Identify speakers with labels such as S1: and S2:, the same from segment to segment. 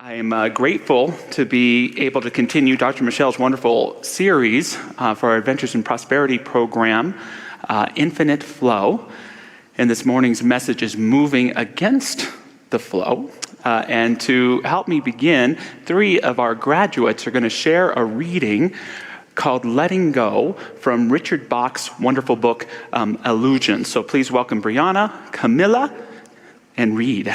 S1: I am grateful to be able to continue Dr. Michelle's wonderful series for our Adventures in Prosperity program, Infinite Flow. And this morning's message is moving against the flow. And to help me begin, three of our graduates are going to share a reading called Letting Go from Richard Bach's wonderful book, Illusions. So please welcome Brianna, Camilla, and Reed.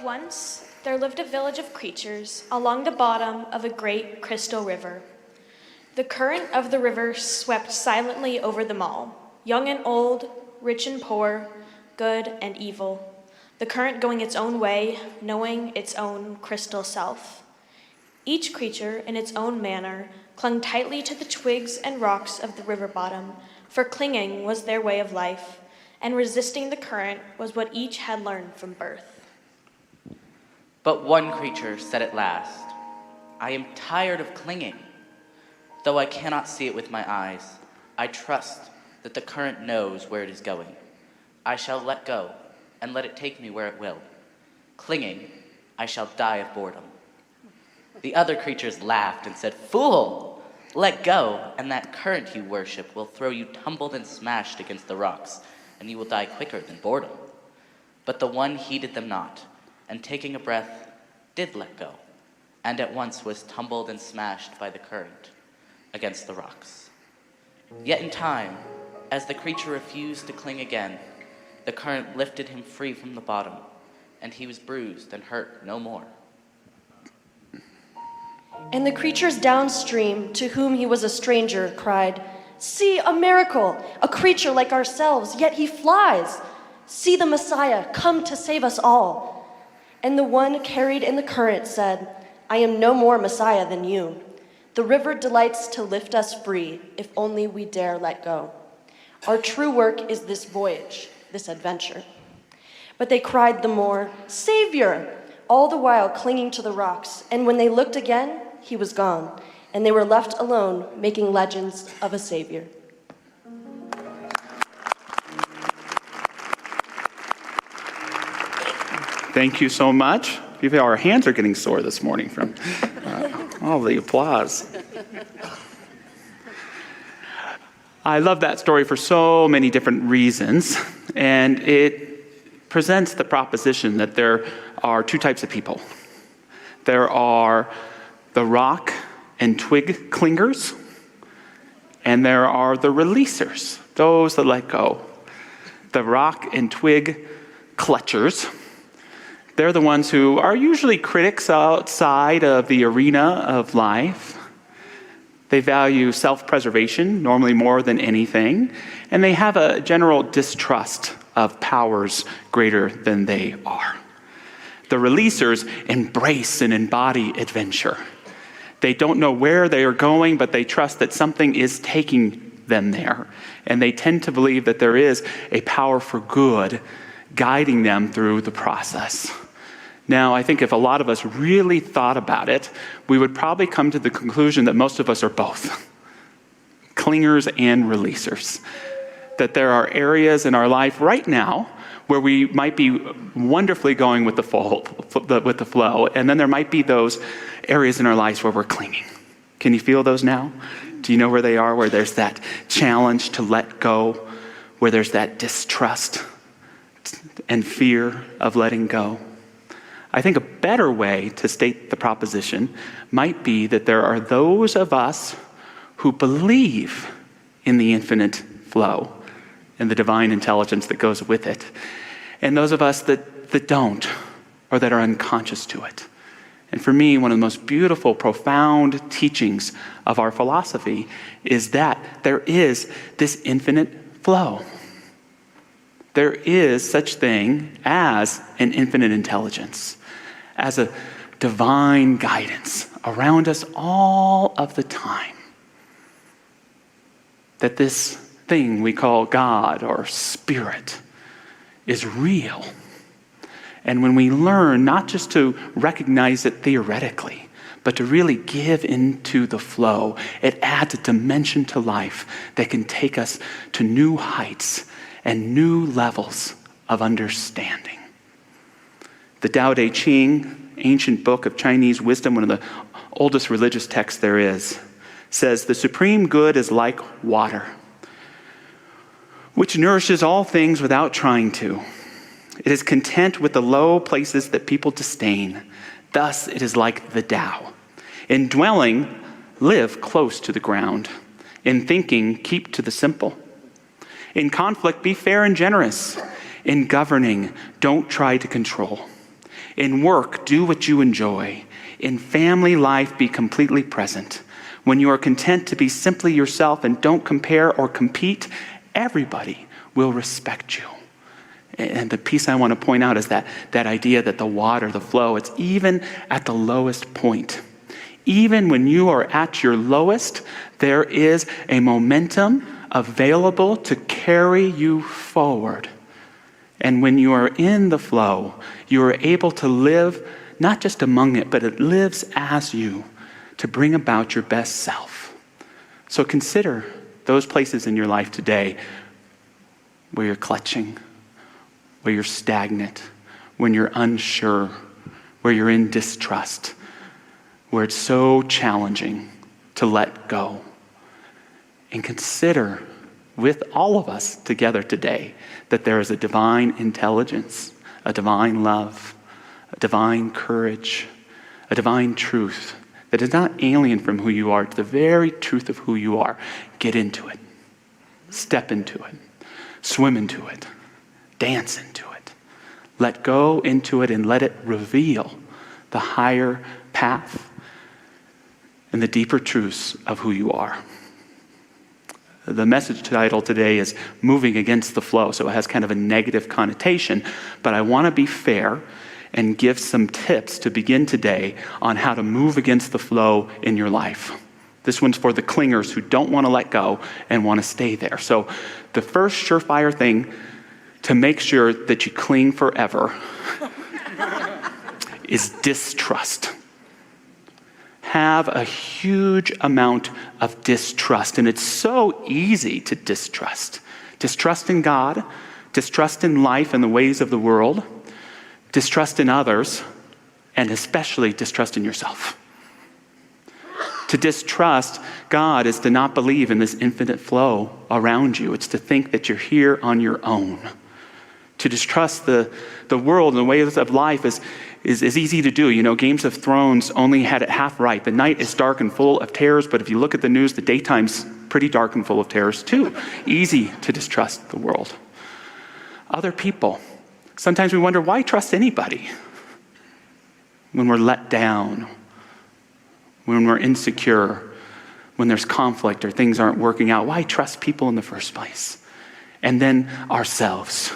S2: Once, there lived a village of creatures along the bottom of a great crystal river. The current of the river swept silently over them all, young and old, rich and poor, good and evil. The current going its own way, knowing its own crystal self. Each creature, in its own manner, clung tightly to the twigs and rocks of the river bottom, for clinging was their way of life, and resisting the current was what each had learned from birth.
S3: But one creature said at last, "I am tired of clinging. Though I cannot see it with my eyes, I trust that the current knows where it is going. I shall let go and let it take me where it will. Clinging, I shall die of boredom." The other creatures laughed and said, "Fool! Let go, and that current you worship will throw you tumbled and smashed against the rocks, and you will die quicker than boredom." But the one heeded them not, and taking a breath, did let go, and at once was tumbled and smashed by the current against the rocks. Yet in time, as the creature refused to cling again, the current lifted him free from the bottom, and he was bruised and hurt no more.
S4: And the creatures downstream, to whom he was a stranger, cried, "See, a miracle! A creature like ourselves, yet he flies! See the Messiah, come to save us all!" And the one carried in the current said, "I am no more Messiah than you. The river delights to lift us free, if only we dare let go. Our true work is this voyage, this adventure." But they cried the more, "Savior!" all the while clinging to the rocks. And when they looked again, he was gone, and they were left alone, making legends of a Savior.
S1: Thank you so much. Our hands are getting sore this morning from all the applause. I love that story for so many different reasons, and it presents the proposition that there are two types of people. There are the rock and twig clingers, and there are the releasers, those that let go. The rock and twig clutchers, they're the ones who are usually critics outside of the arena of life. They value self-preservation, normally more than anything, and they have a general distrust of powers greater than they are. The releasers embrace and embody adventure. They don't know where they are going, but they trust that something is taking them there. And they tend to believe that there is a power for good guiding them through the process. Now, I think if a lot of us really thought about it, we would probably come to the conclusion that most of us are both, clingers and releasers. That there are areas in our life right now where we might be wonderfully going with the flow, and then there might be those areas in our lives where we're clinging. Can you feel those now? Do you know where they are, where there's that challenge to let go, where there's that distrust and fear of letting go? I think a better way to state the proposition might be that there are those of us who believe in the infinite flow and the divine intelligence that goes with it, and those of us that don't, or that are unconscious to it. And for me, one of the most beautiful, profound teachings of our philosophy is that there is this infinite flow. There is such thing as an infinite intelligence, as a divine guidance around us all of the time. That this thing we call God or Spirit is real. And when we learn not just to recognize it theoretically, but to really give into the flow, it adds a dimension to life that can take us to new heights and new levels of understanding. The Tao Te Ching, ancient book of Chinese wisdom, one of the oldest religious texts there is, says the supreme good is like water, which nourishes all things without trying to. It is content with the low places that people disdain. Thus it is like the Tao. In dwelling, live close to the ground. In thinking, keep to the simple. In conflict, be fair and generous. In governing, don't try to control. In work, do what you enjoy. In family life, be completely present. When you are content to be simply yourself and don't compare or compete, everybody will respect you. And the piece I want to point out is that idea that the water, the flow, it's even at the lowest point. Even when you are at your lowest, there is a momentum available to carry you forward. And when you are in the flow, you are able to live not just among it, but it lives as you to bring about your best self. So consider those places in your life today where you're clutching, where you're stagnant, when you're unsure, where you're in distrust, where it's so challenging to let go. And consider with all of us together today that there is a divine intelligence, a divine love, a divine courage, a divine truth that is not alien from who you are, to the very truth of who you are. Get into it. Step into it. Swim into it. Dance into it. Let go into it and let it reveal the higher path and the deeper truths of who you are. The message title today is Moving Against the Flow, so it has kind of a negative connotation, but I want to be fair and give some tips to begin today on how to move against the flow in your life. This one's for the clingers who don't want to let go and want to stay there. So the first surefire thing to make sure that you cling forever is distrust. Have a huge amount of distrust. And it's so easy to distrust. Distrust in God, distrust in life and the ways of the world, distrust in others, and especially distrust in yourself. To distrust God is to not believe in this infinite flow around you. It's to think that you're here on your own. To distrust the world and the ways of life is easy to do. You know, Games of Thrones only had it half right. The night is dark and full of terrors, but if you look at the news, the daytime's pretty dark and full of terrors too. Easy to distrust the world. Other people. Sometimes we wonder, why trust anybody? When we're let down, when we're insecure, when there's conflict or things aren't working out, why trust people in the first place? And then ourselves.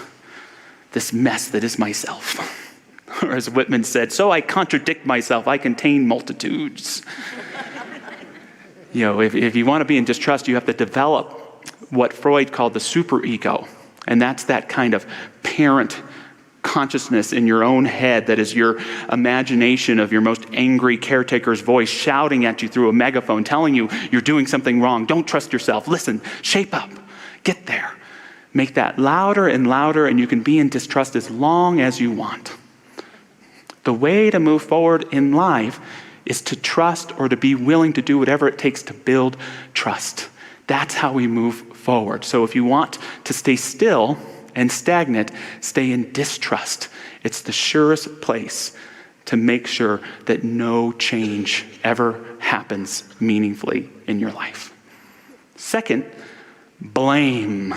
S1: This mess that is myself. Or as Whitman said, so I contradict myself, I contain multitudes. You know, if you want to be in distrust, you have to develop what Freud called the superego. And that's that kind of parent consciousness in your own head that is your imagination of your most angry caretaker's voice shouting at you through a megaphone, telling you you're doing something wrong. Don't trust yourself. Listen, shape up. Get there. Make that louder and louder, and you can be in distrust as long as you want. The way to move forward in life is to trust or to be willing to do whatever it takes to build trust. That's how we move forward. So if you want to stay still and stagnant, stay in distrust. It's the surest place to make sure that no change ever happens meaningfully in your life. Second, blame.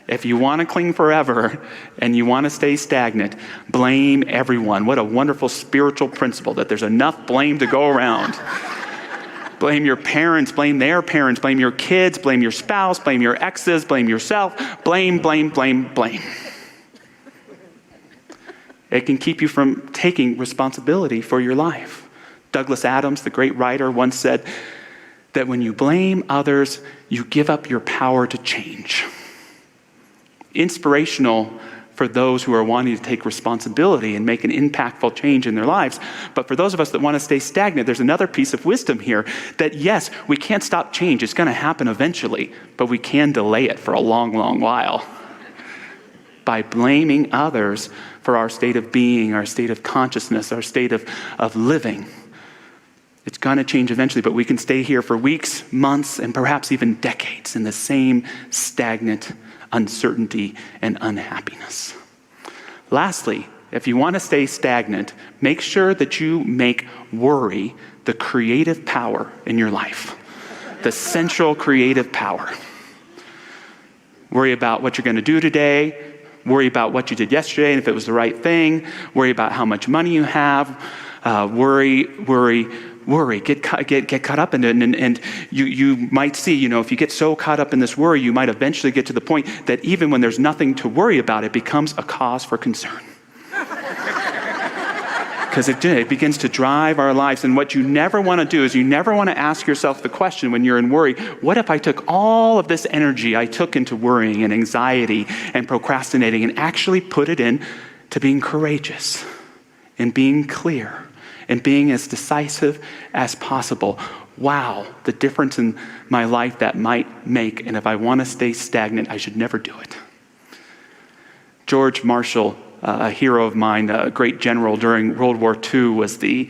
S1: If you want to cling forever and you want to stay stagnant, blame everyone. What a wonderful spiritual principle that there's enough blame to go around. Blame your parents, blame their parents, blame your kids, blame your spouse, blame your exes, blame yourself. Blame, blame, blame, blame. It can keep you from taking responsibility for your life. Douglas Adams, the great writer, once said that when you blame others, you give up your power to change. Inspirational for those who are wanting to take responsibility and make an impactful change in their lives. But for those of us that want to stay stagnant, there's another piece of wisdom here that yes, we can't stop change. It's going to happen eventually, but we can delay it for a long, long while. by blaming others for our state of being, our state of consciousness, our state of living. It's going to change eventually, but we can stay here for weeks, months, and perhaps even decades in the same stagnant uncertainty and unhappiness. Lastly, if you want to stay stagnant, make sure that you make worry the creative power in your life, the central creative power. Worry about what you're going to do today. Worry about what you did yesterday and if it was the right thing. Worry about how much money you have. Worry. Get caught up in it. And you might see, if you get so caught up in this worry, you might eventually get to the point that even when there's nothing to worry about, it becomes a cause for concern. Because it begins to drive our lives. And what you never want to do is you never want to ask yourself the question when you're in worry, what if I took all of this energy I took into worrying and anxiety and procrastinating and actually put it in to being courageous and being clear and being as decisive as possible? Wow, the difference in my life that might make. And if I want to stay stagnant, I should never do it. George Marshall, a hero of mine, a great general during World War II, was the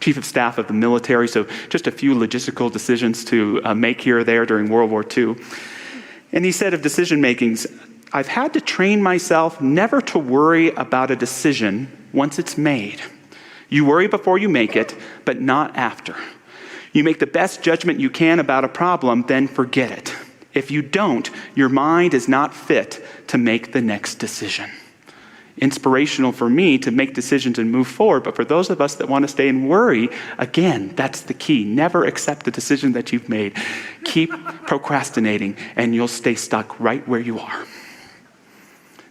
S1: chief of staff of the military. So just a few logistical decisions to make here or there during World War II. And he said of decision makings, I've had to train myself never to worry about a decision once it's made. You worry before you make it, but not after. You make the best judgment you can about a problem, then forget it. If you don't, your mind is not fit to make the next decision. Inspirational for me to make decisions and move forward, but for those of us that want to stay and worry, again, that's the key. Never accept the decision that you've made. Keep procrastinating, and you'll stay stuck right where you are.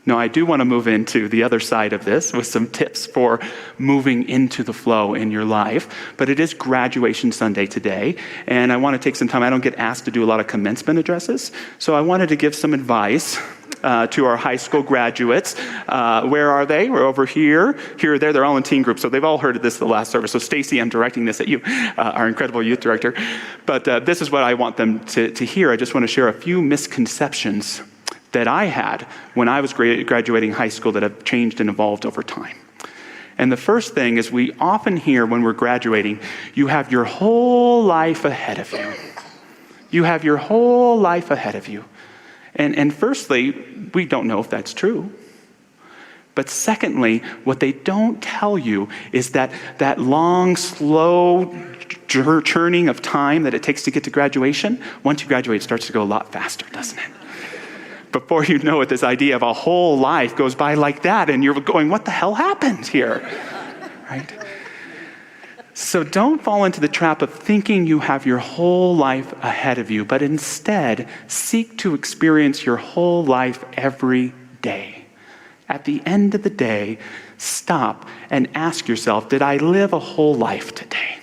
S1: Now, I do want to move into the other side of this with some tips for moving into the flow in your life. But it is graduation Sunday today, and I want to take some time. I don't get asked to do a lot of commencement addresses, so I wanted to give some advice to our high school graduates. Where are they? We're over here, here, there. They're all in teen groups, so they've all heard of this the last service. So Stacy, I'm directing this at you, our incredible youth director. But this is what I want them to hear. I just want to share a few misconceptions that I had when I was graduating high school that have changed and evolved over time. And the first thing is we often hear when we're graduating, you have your whole life ahead of you. You have your whole life ahead of you. And firstly, we don't know if that's true. But secondly, what they don't tell you is that long, slow churning of time that it takes to get to graduation, once you graduate, it starts to go a lot faster, doesn't it? Before you know it, this idea of a whole life goes by like that, and you're going, what the hell happened here? Right? So don't fall into the trap of thinking you have your whole life ahead of you, but instead seek to experience your whole life every day. At the end of the day, stop and ask yourself, did I live a whole life today?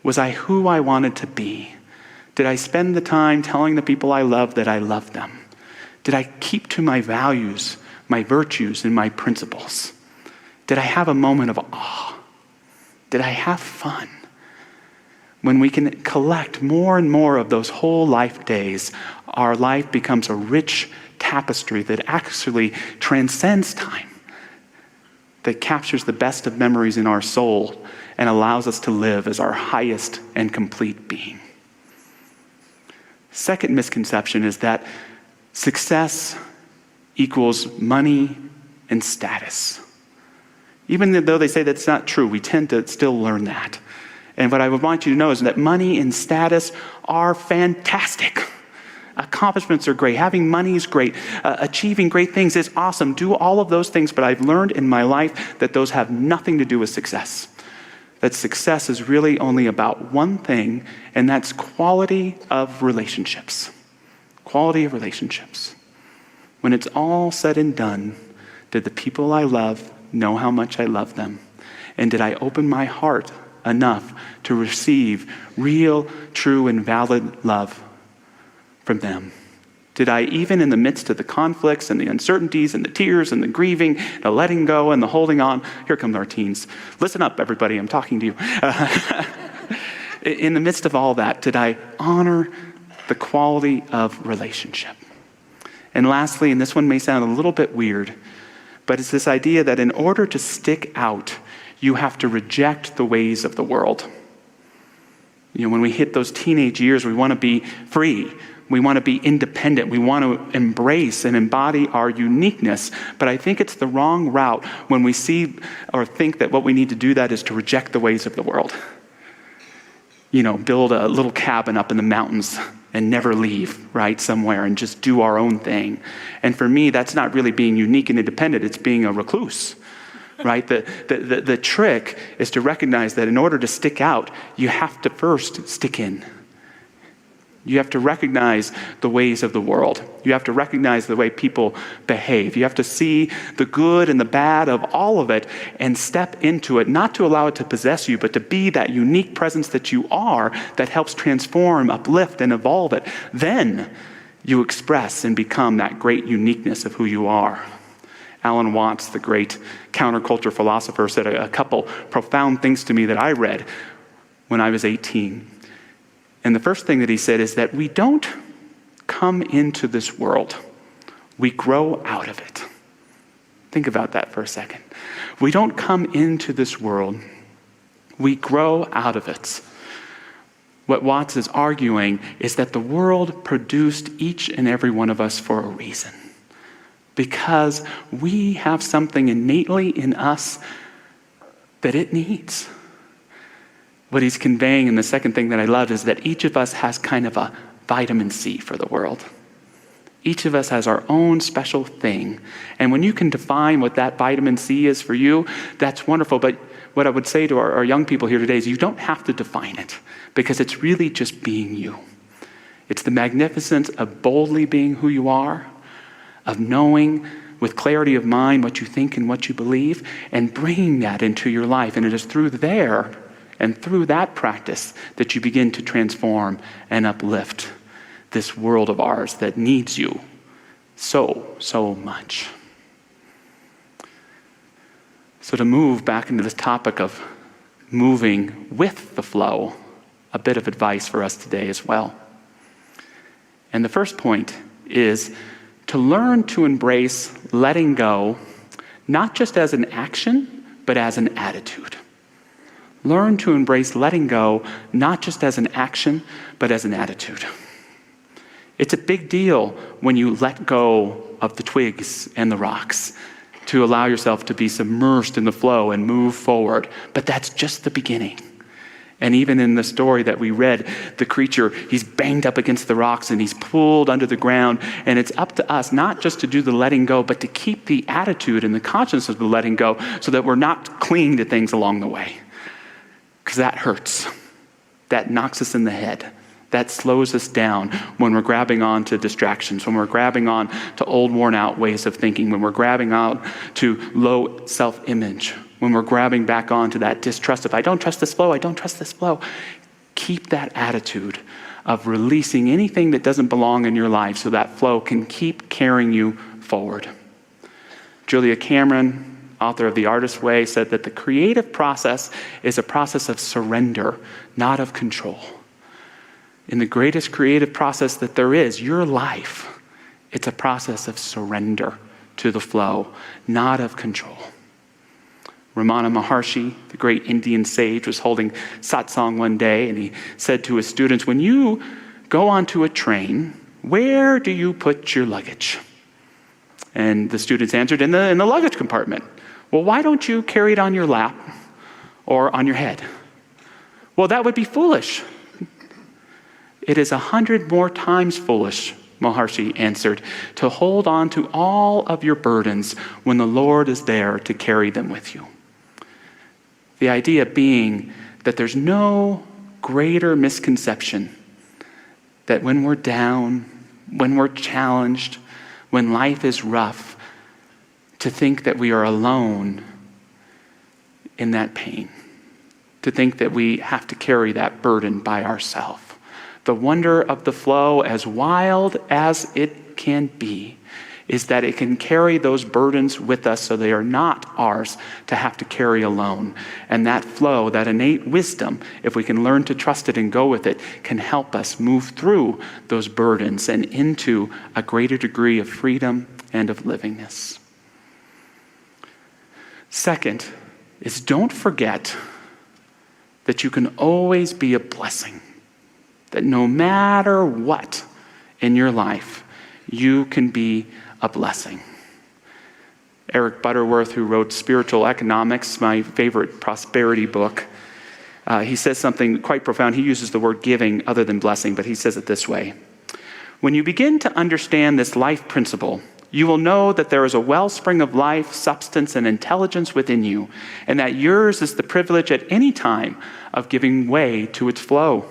S1: Was I who I wanted to be? Did I spend the time telling the people I love that I love them? Did I keep to my values, my virtues, and my principles? Did I have a moment of awe? Did I have fun? When we can collect more and more of those whole life days, our life becomes a rich tapestry that actually transcends time, that captures the best of memories in our soul and allows us to live as our highest and complete being. Second misconception is that success equals money and status. Even though they say that's not true, we tend to still learn that. And what I would want you to know is that money and status are fantastic. Accomplishments are great. Having money is great. Achieving great things is awesome. Do all of those things, but I've learned in my life that those have nothing to do with success. That success is really only about one thing, and that's quality of relationships. Quality of relationships. When it's all said and done, did the people I love know how much I love them? And did I open my heart enough to receive real, true, and valid love from them? Did I, even in the midst of the conflicts and the uncertainties and the tears and the grieving, the letting go and the holding on, here comes our teens. Listen up, everybody, I'm talking to you. In the midst of all that, did I honor the quality of relationship? And lastly, and this one may sound a little bit weird, but it's this idea that in order to stick out, you have to reject the ways of the world. When we hit those teenage years, we want to be free. We want to be independent. We want to embrace and embody our uniqueness. But I think it's the wrong route when we see or think that what we need to do that is to reject the ways of the world. Build a little cabin up in the mountains and never leave, right, somewhere, and just do our own thing. And for me, that's not really being unique and independent. It's being a recluse, right? The trick is to recognize that in order to stick out, you have to first stick in. You have to recognize the ways of the world. You have to recognize the way people behave. You have to see the good and the bad of all of it and step into it, not to allow it to possess you, but to be that unique presence that you are that helps transform, uplift, and evolve it. Then you express and become that great uniqueness of who you are. Alan Watts, the great counterculture philosopher, said a couple profound things to me that I read when I was 18. And the first thing that he said is that we don't come into this world. We grow out of it. Think about that for a second. We don't come into this world. We grow out of it. What Watts is arguing is that the world produced each and every one of us for a reason. Because we have something innately in us that it needs. What he's conveying, and the second thing that I love, is that each of us has kind of a vitamin C for the world. Each of us has our own special thing. And when you can define what that vitamin C is for you, that's wonderful. But what I would say to our young people here today is you don't have to define it, because it's really just being you. It's the magnificence of boldly being who you are, of knowing with clarity of mind what you think and what you believe, and bringing that into your life. And it is through there and through that practice that you begin to transform and uplift this world of ours that needs you so much. So to move back into this topic of moving with the flow, a bit of advice for us today as well. And the first point is to learn to embrace letting go, not just as an action, but as an attitude. Learn to embrace letting go, not just as an action, but as an attitude. It's a big deal when you let go of the twigs and the rocks to allow yourself to be submerged in the flow and move forward. But that's just the beginning. And even in the story that we read, the creature, he's banged up against the rocks and he's pulled under the ground. And it's up to us not just to do the letting go, but to keep the attitude and the consciousness of the letting go so that we're not clinging to things along the way. Because that hurts. That knocks us in the head. That slows us down when we're grabbing on to distractions, when we're grabbing on to old, worn-out ways of thinking, when we're grabbing out to low self-image, when we're grabbing back on to that distrust of, I don't trust this flow, I don't trust this flow. Keep that attitude of releasing anything that doesn't belong in your life so that flow can keep carrying you forward. Julia Cameron, author of The Artist's Way, said that the creative process is a process of surrender, not of control. In the greatest creative process that there is, your life, it's a process of surrender to the flow, not of control. Ramana Maharshi, the great Indian sage, was holding satsang one day, and he said to his students, when you go onto a train, where do you put your luggage? And the students answered, in the luggage compartment. Well, why don't you carry it on your lap or on your head? Well, that would be foolish. It is 100 more times foolish, Maharshi answered, to hold on to all of your burdens when the Lord is there to carry them with you. The idea being that there's no greater misconception that when we're down, when we're challenged, when life is rough, to think that we are alone in that pain, to think that we have to carry that burden by ourselves. The wonder of the flow, as wild as it can be is that it can carry those burdens with us so they are not ours to have to carry alone. And that flow, that innate wisdom, if we can learn to trust it and go with it, can help us move through those burdens and into a greater degree of freedom and of livingness. Second is don't forget that you can always be a blessing. That no matter what in your life, you can be a blessing. Eric Butterworth, who wrote Spiritual Economics, my favorite prosperity book, he says something quite profound. He uses the word giving other than blessing, but he says it this way. When you begin to understand this life principle, you will know that there is a wellspring of life, substance, and intelligence within you, and that yours is the privilege at any time of giving way to its flow.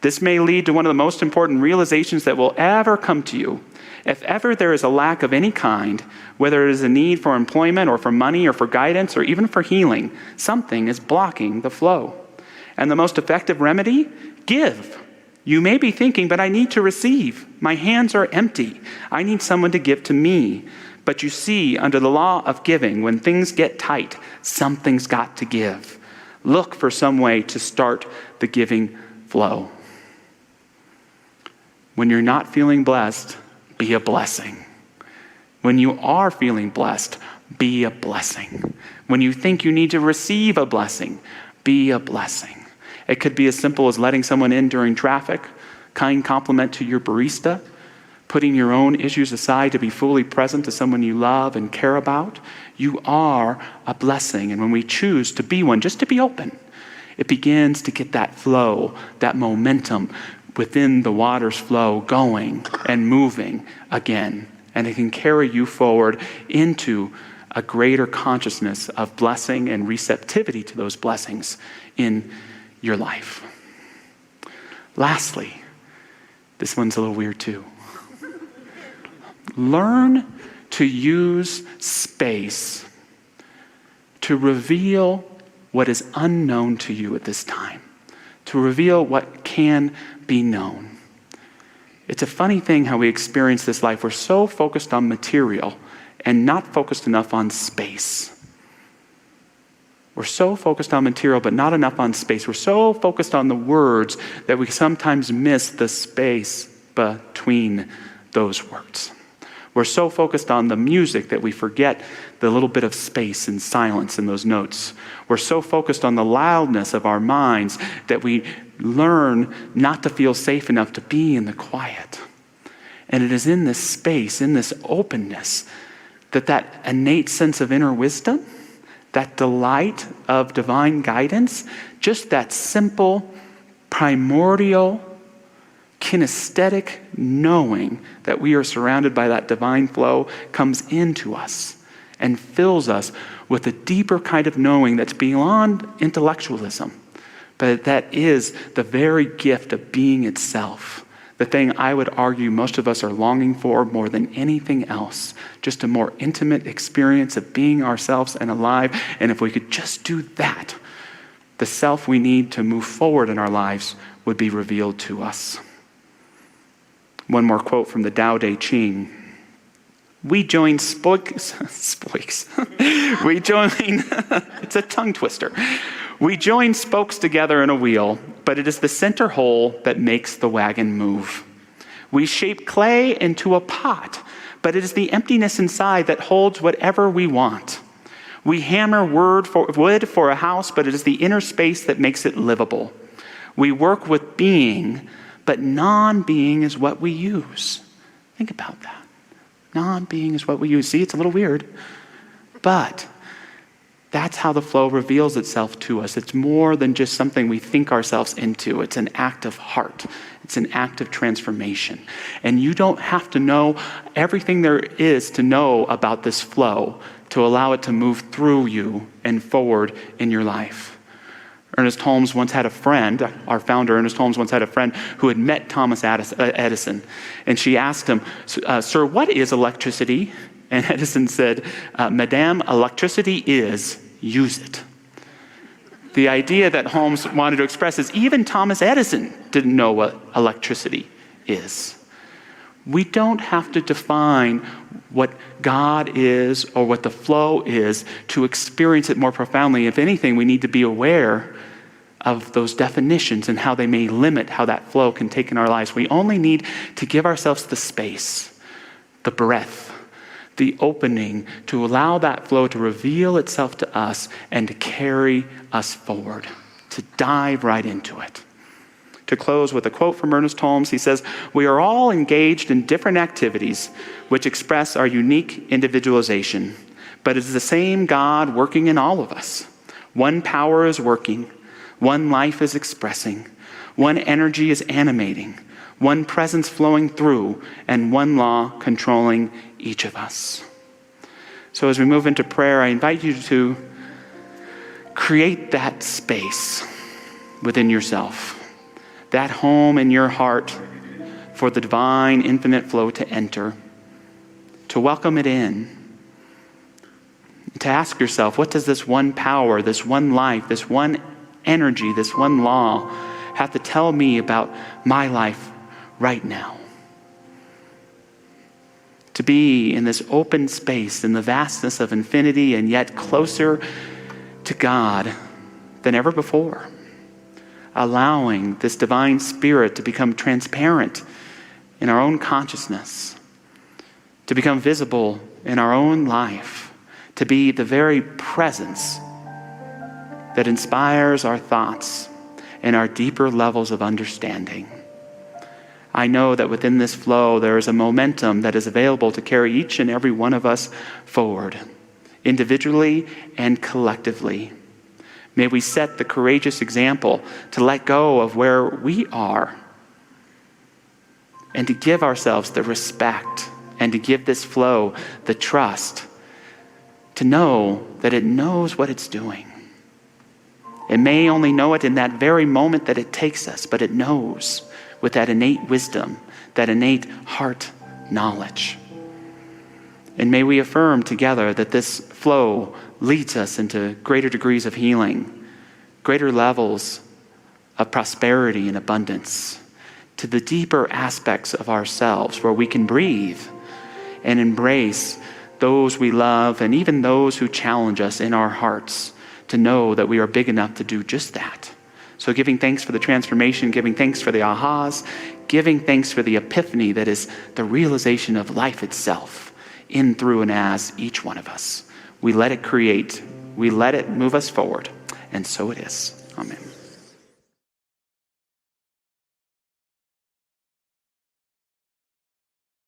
S1: This may lead to one of the most important realizations that will ever come to you. If ever there is a lack of any kind, whether it is a need for employment or for money or for guidance or even for healing, something is blocking the flow. And the most effective remedy? Give. You may be thinking, but I need to receive. My hands are empty. I need someone to give to me. But you see, under the law of giving, when things get tight, something's got to give. Look for some way to start the giving flow. When you're not feeling blessed, be a blessing. When you are feeling blessed, be a blessing. When you think you need to receive a blessing, be a blessing. It could be as simple as letting someone in during traffic, kind compliment to your barista, putting your own issues aside to be fully present to someone you love and care about. You are a blessing. And when we choose to be one, just to be open, it begins to get that flow, that momentum within the water's flow going and moving again. And it can carry you forward into a greater consciousness of blessing and receptivity to those blessings in your life. Lastly, this one's a little weird too. Learn to use space to reveal what is unknown to you at this time, to reveal what can be known. It's a funny thing how we experience this life. We're so focused on material and not focused enough on space. We're so focused on material, but not enough on space. We're so focused on the words that we sometimes miss the space between those words. We're so focused on the music that we forget the little bit of space and silence in those notes. We're so focused on the loudness of our minds that we learn not to feel safe enough to be in the quiet. And it is in this space, in this openness, that innate sense of inner wisdom, that delight of divine guidance, just that simple, primordial, kinesthetic knowing that we are surrounded by that divine flow comes into us and fills us with a deeper kind of knowing that's beyond intellectualism, but that is the very gift of being itself. The thing I would argue most of us are longing for more than anything else, just a more intimate experience of being ourselves and alive. And if we could just do that, the self we need to move forward in our lives would be revealed to us. One more quote from the Tao Te Ching. We join spokes. We join, it's a tongue twister. We join spokes together in a wheel, but it is the center hole that makes the wagon move. We shape clay into a pot, but it is the emptiness inside that holds whatever we want. We hammer wood for a house, but it is the inner space that makes it livable. We work with being, but non-being is what we use. Think about that. Non-being is what we use. See, it's a little weird, but that's how the flow reveals itself to us. It's more than just something we think ourselves into. It's an act of heart. It's an act of transformation. And you don't have to know everything there is to know about this flow to allow it to move through you and forward in your life. Ernest Holmes once had a friend, our founder Ernest Holmes once had a friend who had met Thomas Edison. And she asked him, "Sir, what is electricity?" And Edison said, "Madame, electricity is, use it." The idea that Holmes wanted to express is even Thomas Edison didn't know what electricity is. We don't have to define what God is or what the flow is to experience it more profoundly. If anything, we need to be aware of those definitions and how they may limit how that flow can take in our lives. We only need to give ourselves the space, the breath, the opening to allow that flow to reveal itself to us and to carry us forward, to dive right into it. To close with a quote from Ernest Holmes, he says, "We are all engaged in different activities which express our unique individualization, but it is the same God working in all of us. One power is working, one life is expressing, one energy is animating, one presence flowing through, and one law controlling each of us." So as we move into prayer, I invite you to create that space within yourself, that home in your heart for the divine infinite flow to enter, to welcome it in, to ask yourself, what does this one power, this one life, this one energy, this one law have to tell me about my life right now? To be in this open space, in the vastness of infinity, and yet closer to God than ever before. Allowing this divine spirit to become transparent in our own consciousness, to become visible in our own life, to be the very presence that inspires our thoughts and our deeper levels of understanding. I know that within this flow there is a momentum that is available to carry each and every one of us forward, individually and collectively. May we set the courageous example to let go of where we are and to give ourselves the respect and to give this flow the trust to know that it knows what it's doing. It may only know it in that very moment that it takes us, but it knows with that innate wisdom, that innate heart knowledge. And may we affirm together that this flow leads us into greater degrees of healing, greater levels of prosperity and abundance, to the deeper aspects of ourselves where we can breathe and embrace those we love and even those who challenge us in our hearts, to know that we are big enough to do just that. So giving thanks for the transformation, giving thanks for the ahas, giving thanks for the epiphany that is the realization of life itself in, through, and as each one of us. We let it create. We let it move us forward. And so it is. Amen.